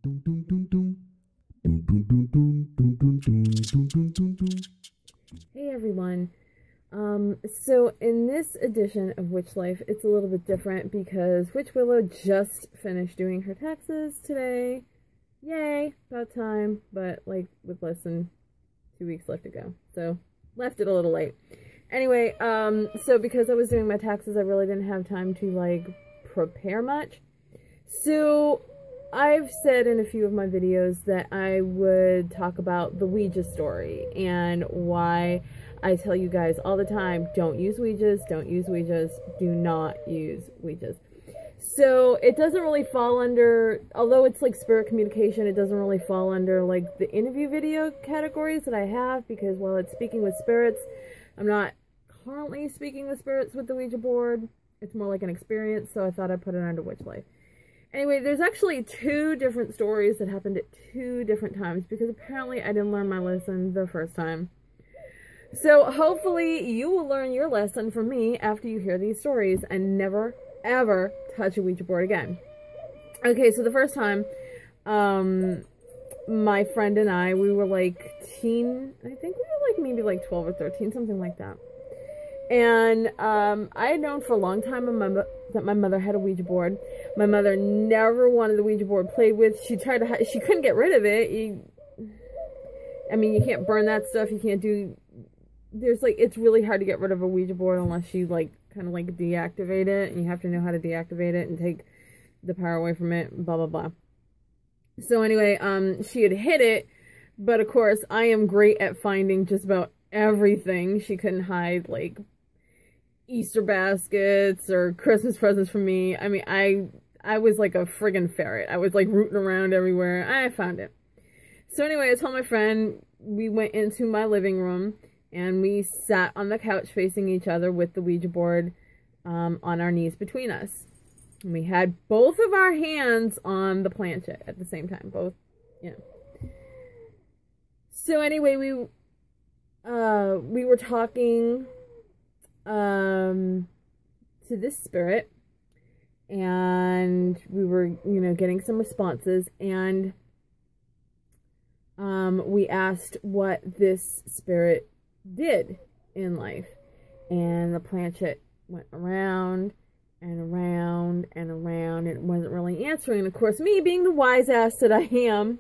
Hey everyone. So in this edition of Witch Life, it's a little bit different because Witch Willow just finished doing her taxes today. Yay, about time, but like with less than 2 weeks left to go. So left it a little late. Anyway, so because I was doing my taxes, I really didn't have time to like prepare much. So I've said in a few of my videos that I would talk about the Ouija story and why I tell you guys all the time, don't use Ouijas, don't use Ouijas, do not use Ouijas. So it doesn't really fall under, although it's like spirit communication, it doesn't really fall under like the interview video categories that I have, because while it's speaking with spirits, I'm not currently speaking with spirits with the Ouija board. It's more like an experience, so I thought I'd put it under Witch Life. Anyway, there's actually 2 different stories that happened at 2 different times, because apparently I didn't learn my lesson the first time. So hopefully you will learn your lesson from me after you hear these stories and never, ever touch a Ouija board again. Okay, so the first time, my friend and I, we were like I think we were like maybe like 12 or 13, something like that. And I had known for a long time that my mother had a Ouija board. My mother never wanted the Ouija board played with. She tried to, she couldn't get rid of it. I mean, you can't burn that stuff. You can't do, there's like, it's really hard to get rid of a Ouija board unless you like, kind of like deactivate it. And you have to know how to deactivate it and take the power away from it, blah, blah, blah. So anyway, she had hid it. But of course, I am great at finding just about everything. She couldn't hide like Easter baskets or Christmas presents from me. I mean, I was like a friggin' ferret. I was like rooting around everywhere. I found it. So anyway, I told my friend, we went into my living room and we sat on the couch facing each other with the Ouija board on our knees between us. And we had both of our hands on the planchette at the same time. Both, you know. So anyway, we were talking to this spirit, and we were, you know, getting some responses, and we asked what this spirit did in life, and the planchette went around and around and around, and it wasn't really answering. And of course, me being the wise ass that I am,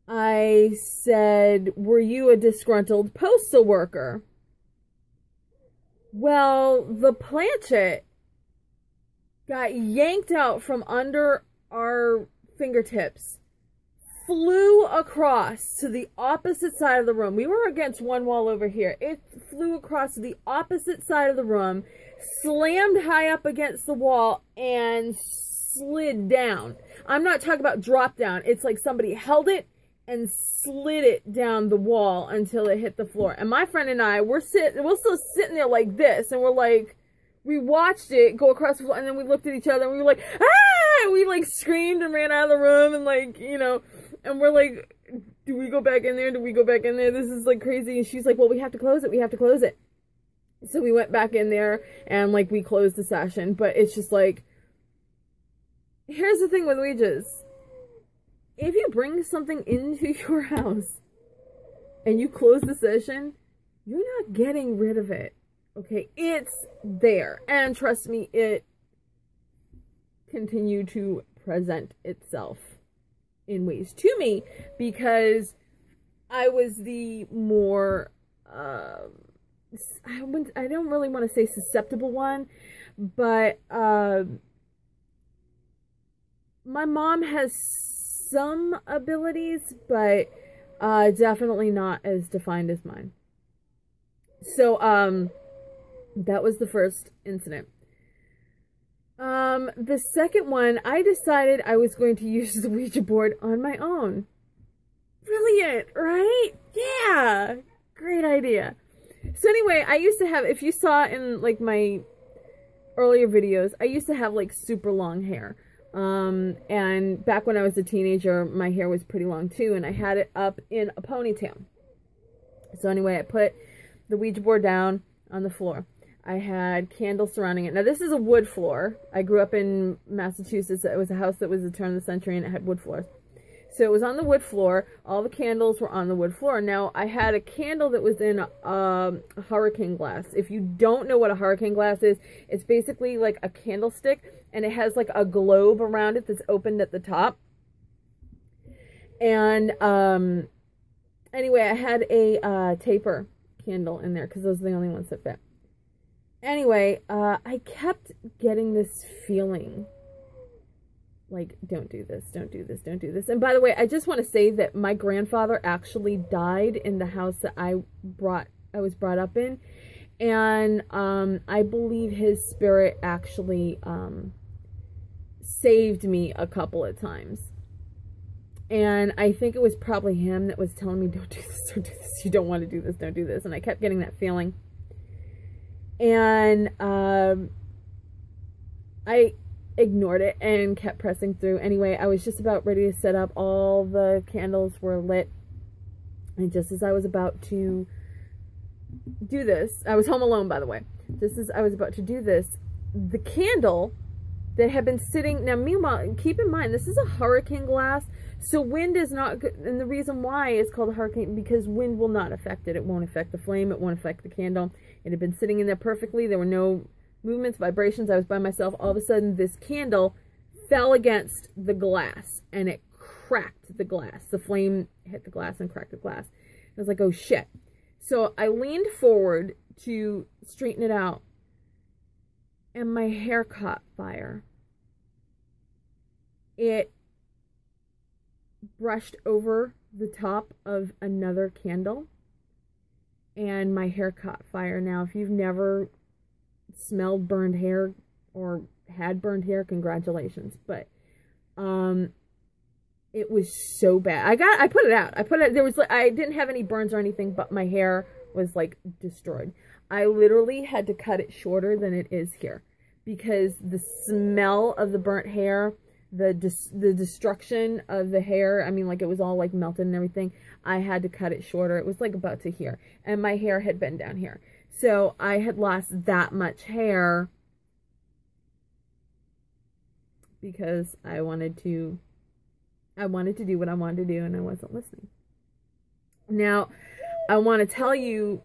I said, were you a disgruntled postal worker? Well, the planchette got yanked out from under our fingertips, flew across to the opposite side of the room. We were against one wall over here. It flew across to the opposite side of the room, slammed high up against the wall, and slid down. I'm not talking about drop down. It's like somebody held it and slid it down the wall until it hit the floor. And my friend and I, we're still sitting there like this, and we're like, we watched it go across the floor, and then we looked at each other, and we were like, ah! We like screamed and ran out of the room, and like, you know, and we're like, do we go back in there? Do we go back in there? This is like crazy. And she's like, well, we have to close it. We have to close it. So we went back in there, and like, we closed the session. But it's just like, here's the thing with Ouijas. If you bring something into your house and you close the session, you're not getting rid of it. Okay? It's there. And trust me, it continued to present itself in ways to me, because I was the more, I don't really want to say susceptible one, but my mom has some abilities, but definitely not as defined as mine. So that was the first incident. The second one, I decided I was going to use the Ouija board on my own. Brilliant, right? Yeah, great idea. So anyway, I used to have, if you saw in like my earlier videos, I used to have like super long hair. And back when I was a teenager, my hair was pretty long too, and I had it up in a ponytail. So anyway, I put the Ouija board down on the floor. I had candles surrounding it. Now, this is a wood floor. I grew up in Massachusetts. It was a house that was the turn of the century, and it had wood floors. So it was on the wood floor. All the candles were on the wood floor. Now, I had a candle that was in a hurricane glass. If you don't know what a hurricane glass is, it's basically like a candlestick, and it has like a globe around it that's opened at the top. And anyway, I had a taper candle in there because those are the only ones that fit. Anyway, I kept getting this feeling like, don't do this, don't do this, don't do this. And by the way, I just want to say that my grandfather actually died in the house that I was brought up in. And I believe his spirit actually saved me a couple of times. And I think it was probably him that was telling me, don't do this, don't do this, you don't want to do this, don't do this. And I kept getting that feeling. And I ignored it and kept pressing through. Anyway, I was just about ready to set up. All the candles were lit. And just as I was about to do this, I was home alone, by the way. Just as I was about to do this, the candle that had been sitting... Now, meanwhile, keep in mind, this is a hurricane glass. So wind is not good. And the reason why it's called a hurricane, because wind will not affect it. It won't affect the flame. It won't affect the candle. It had been sitting in there perfectly. There were no movements, vibrations. I was by myself. All of a sudden, this candle fell against the glass, and it cracked the glass. The flame hit the glass and cracked the glass. I was like, oh, shit. So I leaned forward to straighten it out, and my hair caught fire. It brushed over the top of another candle, and my hair caught fire. Now, if you've never smelled burned hair or had burned hair, congratulations. But it was so bad. I put it out. I didn't have any burns or anything, but my hair was like destroyed. I literally had to cut it shorter than it is here because the smell of the burnt hair, the destruction of the hair, I mean, like, it was all like melted and everything. I had to cut it shorter. It was like about to here, and my hair had been down here. So I had lost that much hair because I wanted to do what I wanted to do, and I wasn't listening. Now, I want to tell you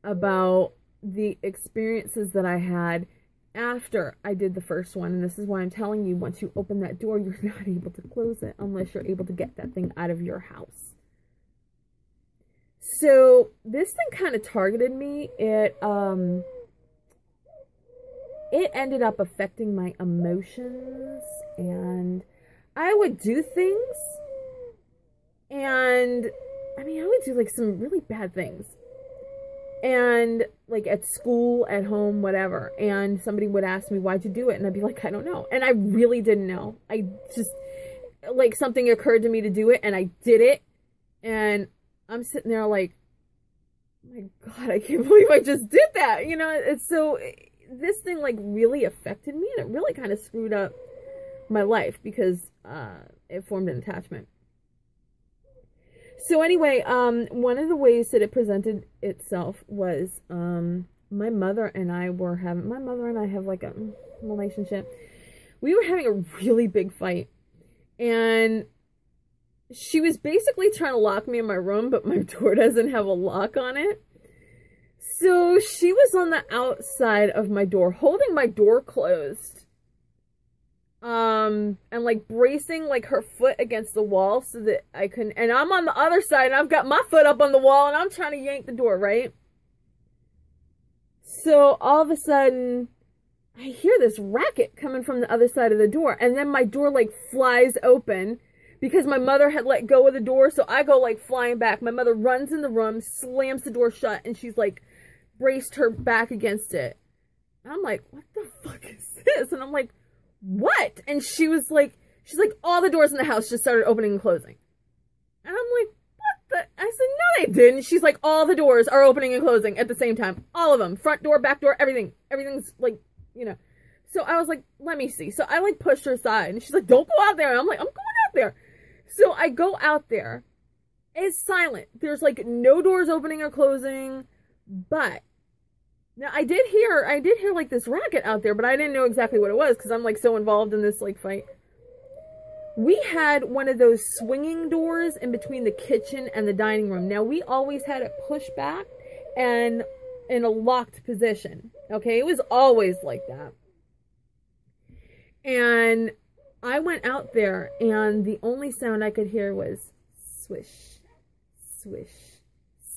about the experiences that I had after I did the first one. And this is why I'm telling you, once you open that door, you're not able to close it unless you're able to get that thing out of your house. So this thing kind of targeted me. It ended up affecting my emotions, and I would do things, and I mean, I would do like some really bad things. And like at school, at home, whatever. And somebody would ask me, why'd you do it? And I'd be like, I don't know. And I really didn't know. I just, like, something occurred to me to do it, and I did it. And I'm sitting there like, oh my God, I can't believe I just did that. You know, it's so, this thing like really affected me, and it really kind of screwed up my life because it formed an attachment. So anyway, one of the ways that it presented itself was, my mother and I have like a relationship. We were having a really big fight, and she was basically trying to lock me in my room, but my door doesn't have a lock on it. So she was on the outside of my door, holding my door closed. And like bracing like her foot against the wall so that I couldn't, and I'm on the other side and I've got my foot up on the wall and I'm trying to yank the door, right? So all of a sudden I hear this racket coming from the other side of the door, and then my door like flies open because my mother had let go of the door, so I go like flying back. My mother runs in the room, slams the door shut, and she's like braced her back against it. And I'm like, what the fuck is this? And I'm like, what? And she's like, all the doors in the house just started opening and closing. And I'm like, what the? I said, no, they didn't. She's like, all the doors are opening and closing at the same time. All of them. Front door, back door, everything. Everything's like, you know. So I was like, let me see. So I like pushed her aside, and she's like, don't go out there. And I'm like, I'm going out there. So I go out there. It's silent. There's like no doors opening or closing, but Now, I did hear like this racket out there, but I didn't know exactly what it was because I'm like so involved in this like fight. We had one of those swinging doors in between the kitchen and the dining room. Now, we always had it pushed back and in a locked position. Okay, it was always like that. And I went out there, and the only sound I could hear was swish, swish,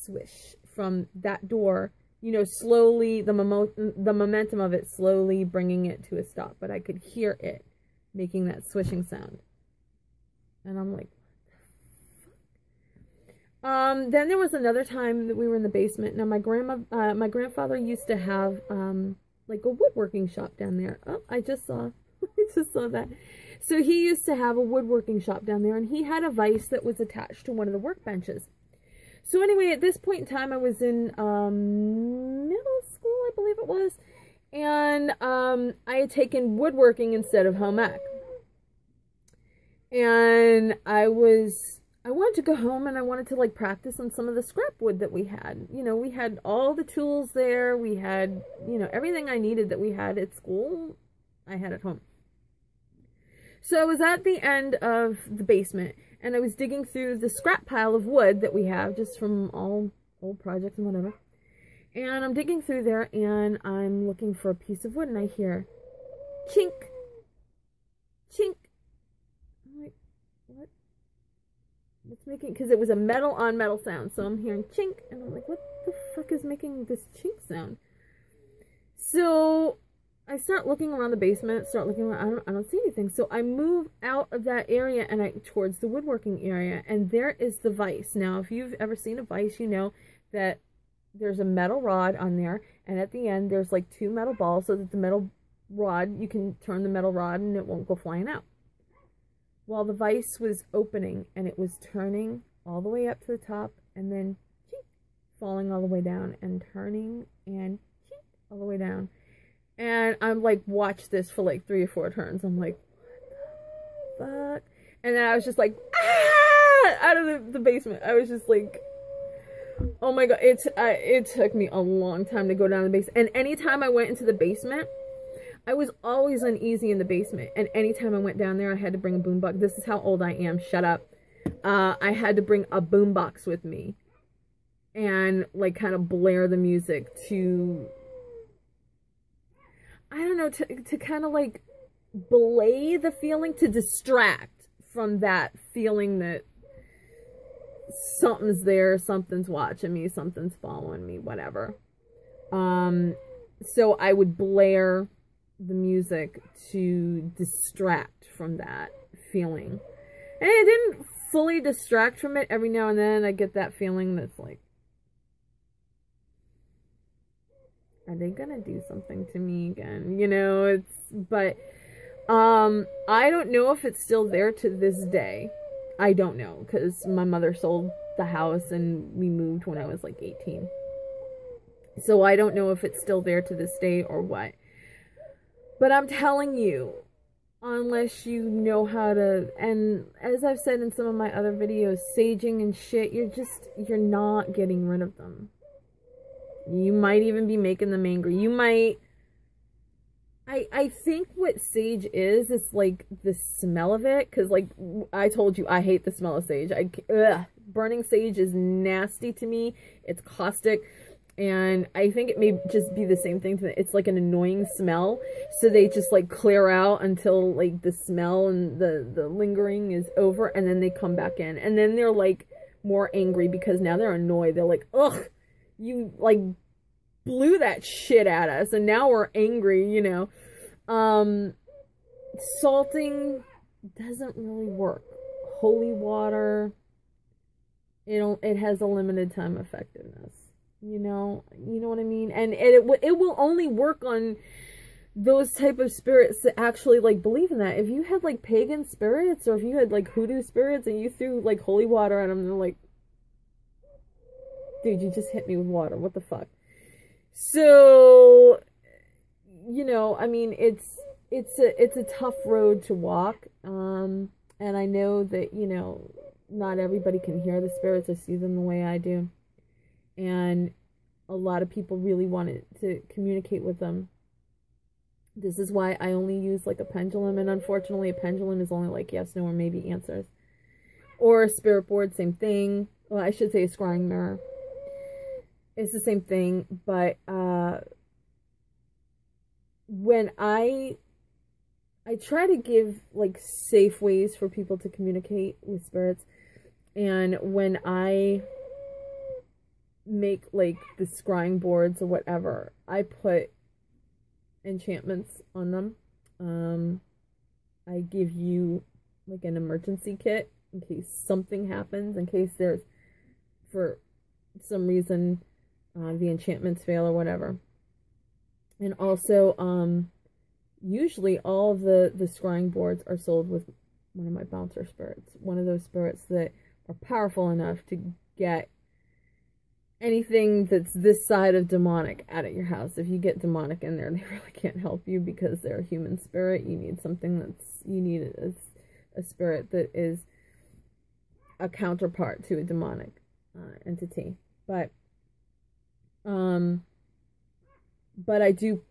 swish from that door. You know, slowly, the momentum of it slowly bringing it to a stop. But I could hear it making that swishing sound. And I'm like, then there was another time that we were in the basement. Now, my grandfather used to have, like a woodworking shop down there. Oh, I just saw that. So he used to have a woodworking shop down there, and he had a vise that was attached to one of the workbenches. So anyway, at this point in time, I was in middle school, I believe it was, and I had taken woodworking instead of home ec. And I wanted to go home, and I wanted to like practice on some of the scrap wood that we had. You know, we had all the tools there. We had, you know, everything I needed that we had at school, I had at home. So I was at the end of the basement, and I was digging through the scrap pile of wood that we have just from all old projects and whatever. And I'm digging through there, and I'm looking for a piece of wood, and I hear chink, chink. I'm like, what? What's making, because it was a metal on metal sound, so I'm hearing chink, and I'm like, what the fuck is making this chink sound? So I start looking around the basement, I don't see anything. So I move out of that area and towards the woodworking area, and there is the vise. Now, if you've ever seen a vise, you know that there's a metal rod on there, and at the end there's like two metal balls so that the metal rod, you can turn the metal rod and it won't go flying out. Well, the vise was opening, and it was turning all the way up to the top, and then chink, falling all the way down, and turning and chink, all the way down. And I'm like, watch this for like 3 or 4 turns. I'm like, what the fuck? And then I was just like, ah! Out of the basement. I was just like, oh my god. It took me a long time to go down the basement. And anytime I went into the basement, I was always uneasy in the basement. And anytime I went down there, I had to bring a boombox. This is how old I am. Shut up. I had to bring a boombox with me. And like kind of blare the music to, I don't know, to kind of like belay the feeling, to distract from that feeling that something's there, something's watching me, something's following me, whatever. So I would blare the music to distract from that feeling. And it didn't fully distract from it. Every now and then I get that feeling that's like, are they gonna do something to me again? You know, but I don't know if it's still there to this day. I don't know, because my mother sold the house and we moved when I was like 18. So I don't know if it's still there to this day or what. But I'm telling you, unless you know how to, and as I've said in some of my other videos, saging and shit, you're not getting rid of them. You might even be making them angry. You might, I think what sage is like the smell of it, because like I told you, I hate the smell of sage. Burning sage is nasty to me. It's caustic. And I think it may just be the same thing. It's like an annoying smell. So they just like clear out until like the smell and the lingering is over. And then they come back in. And then they're like more angry because now they're annoyed. They're like, ugh, you like blew that shit at us. And now we're angry, you know. Salting doesn't really work. Holy water, it has a limited time effectiveness. You know what I mean? And it will only work on those type of spirits that actually like believe in that. If you had like pagan spirits, or if you had like hoodoo spirits and you threw like holy water at them, they're like, dude, you just hit me with water. What the fuck? So, you know, I mean, it's a tough road to walk. And I know that, you know, not everybody can hear the spirits or see them the way I do. And a lot of people really wanted to communicate with them. This is why I only use like a pendulum, and unfortunately a pendulum is only like yes, no, or maybe answers. Or a spirit board, same thing. Well, I should say a scrying mirror. It's the same thing, but when I try to give like safe ways for people to communicate with spirits, and when I make like the scrying boards or whatever, I put enchantments on them. I give you like an emergency kit in case something happens, in case there's, for some reason, the enchantments fail or whatever. And also, usually all of the scrying boards are sold with one of my bouncer spirits. One of those spirits that are powerful enough to get anything that's this side of demonic out of your house. If you get demonic in there, they really can't help you because they're a human spirit. You need something you need a spirit that is a counterpart to a demonic entity. But I do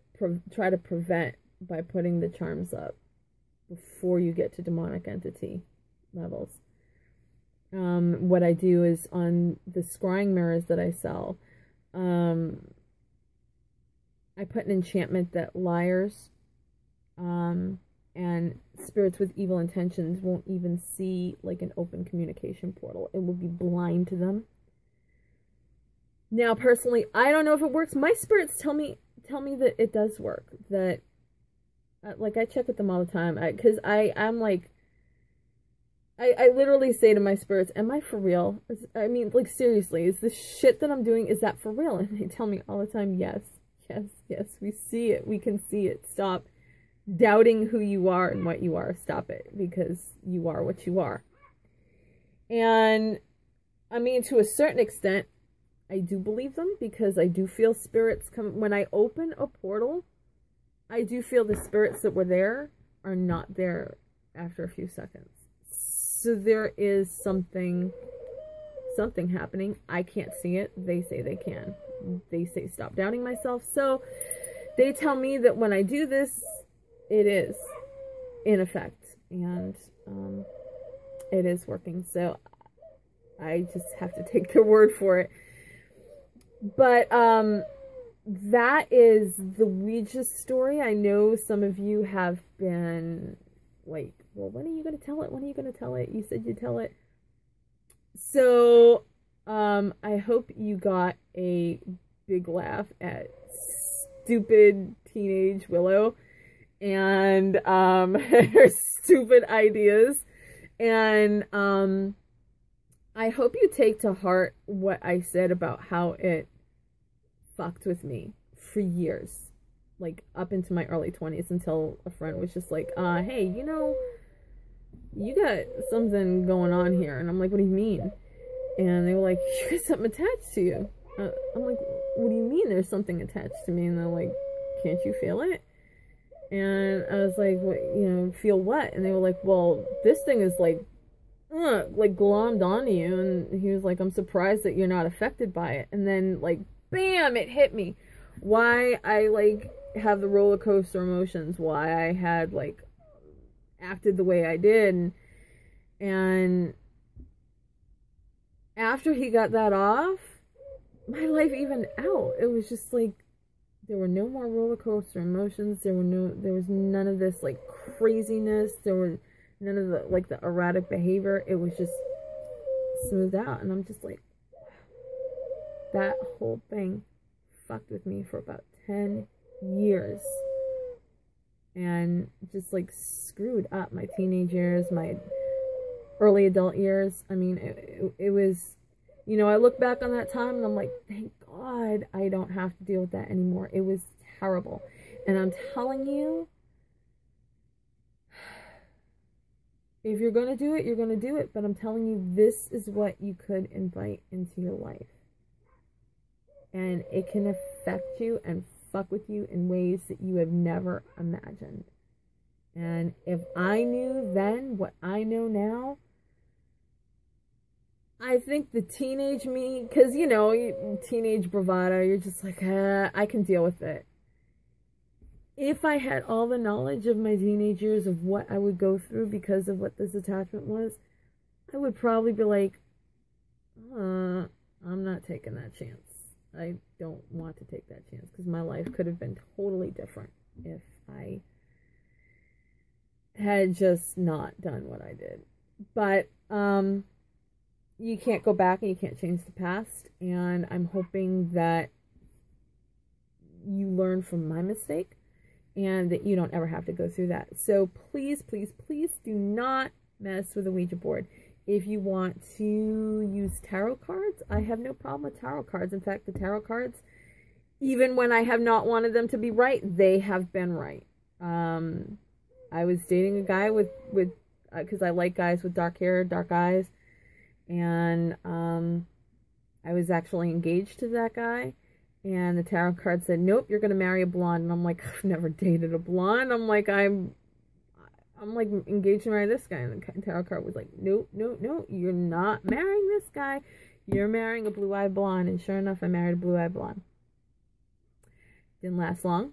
try to prevent by putting the charms up before you get to demonic entity levels. What I do is on the scrying mirrors that I sell, I put an enchantment that liars and spirits with evil intentions won't even see like an open communication portal. It will be blind to them. Now, personally, I don't know if it works. My spirits tell me that it does work. That like I check with them all the time, because I'm like, I literally say to my spirits, am I for real? I mean, like, seriously, is this shit that I'm doing, is that for real? And they tell me all the time, yes, yes, yes, we see it, we can see it. Stop doubting who you are and what you are. Stop it, because you are what you are. And, I mean, to a certain extent, I do believe them, because I do feel spirits come. When I open a portal, I do feel the spirits that were there are not there after a few seconds. So there is something happening. I can't see it. They say they can. They say stop doubting myself. So they tell me that when I do this, it is in effect, and it is working. So I just have to take their word for it. But that is the Ouija story. I know some of you have been like, well, when are you going to tell it? When are you going to tell it? You said you'd tell it. So, I hope you got a big laugh at stupid teenage Willow and her stupid ideas. And I hope you take to heart what I said about how it fucked with me for years. Like, up into my early 20s, until a friend was just like, hey, you know, you got something going on here. And I'm like, what do you mean? And they were like, you got something attached to you. I'm like, what do you mean there's something attached to me? And they're like, can't you feel it? And I was like, what, you know, feel what? And they were like, well, this thing is like glommed onto you. And he was like, I'm surprised that you're not affected by it. And then, like, bam, it hit me. Why I, like, have the roller coaster emotions, why I had, like, acted the way I did. And after he got that off, my life evened out. It was just like, there were no more roller coaster emotions. There was none of this, like, craziness. There was none of the, like, the erratic behavior. It was just smoothed out. And I'm just like, that whole thing fucked with me for about 10 years. And just, like, screwed up my teenage years, my early adult years. I mean, it was, you know, I look back on that time and I'm like, thank God I don't have to deal with that anymore. It was terrible. And I'm telling you, if you're going to do it, you're going to do it. But I'm telling you, this is what you could invite into your life. And it can affect you and fuck with you in ways that you have never imagined. And if I knew then what I know now, I think the teenage me, because, you know, teenage bravado, you're just like, I can deal with it. If I had all the knowledge of my teenage years of what I would go through because of what this attachment was, I would probably be like, I'm not taking that chance. I don't want to take that chance because my life could have been totally different if I had just not done what I did. But you can't go back and you can't change the past, and I'm hoping that you learn from my mistake and that you don't ever have to go through that. So please, please, please do not mess with a Ouija board. If you want to use tarot cards, I have no problem with tarot cards. In fact, the tarot cards, even when I have not wanted them to be right, they have been right. I was dating a guy with because I like guys with dark hair, dark eyes, and I was actually engaged to that guy, and the tarot card said, nope, you're going to marry a blonde. And I'm like, I've never dated a blonde. I'm like engaged to marry this guy. And the tarot card was like, no, no, no, you're not marrying this guy. You're marrying a blue-eyed blonde. And sure enough, I married a blue-eyed blonde. Didn't last long.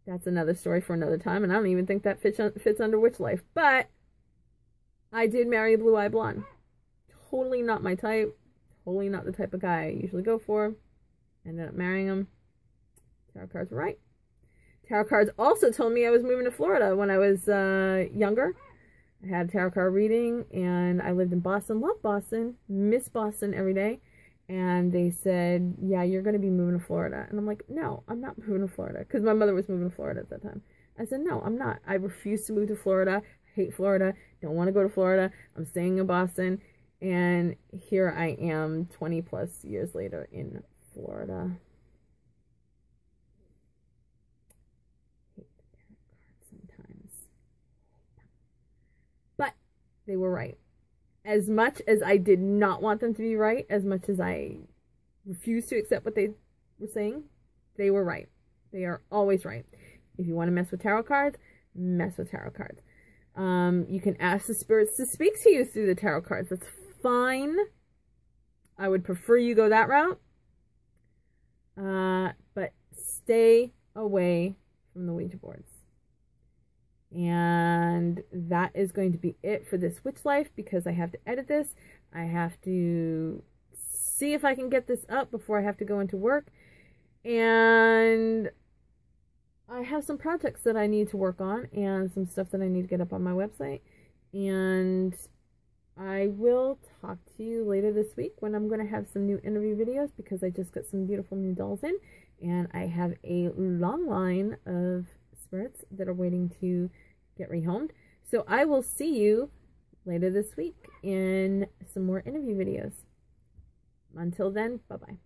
That's another story for another time. And I don't even think that fits under witch life. But I did marry a blue-eyed blonde. Totally not my type. Totally not the type of guy I usually go for. Ended up marrying him. Tarot cards were right. Tarot cards also told me I was moving to Florida when I was younger. I had a tarot card reading, and I lived in Boston. Love Boston. Miss Boston every day. And they said, yeah, you're going to be moving to Florida. And I'm like, no, I'm not moving to Florida. Because my mother was moving to Florida at that time. I said, no, I'm not. I refuse to move to Florida. I hate Florida. Don't want to go to Florida. I'm staying in Boston. And here I am 20 plus years later in Florida. I hate the tarot cards sometimes. But they were right. As much as I did not want them to be right, as much as I refused to accept what they were saying, they were right. They are always right. If you want to mess with tarot cards, mess with tarot cards. You can ask the spirits to speak to you through the tarot cards. That's fine. I would prefer you go that route. But stay away from the Ouija boards. And that is going to be it for this Witch Life, because I have to edit this. I have to see if I can get this up before I have to go into work. And I have some projects that I need to work on and some stuff that I need to get up on my website. And I will talk to you later this week when I'm going to have some new interview videos, because I just got some beautiful new dolls in. And I have a long line of spirits that are waiting to get rehomed. So I will see you later this week in some more interview videos. Until then, bye-bye.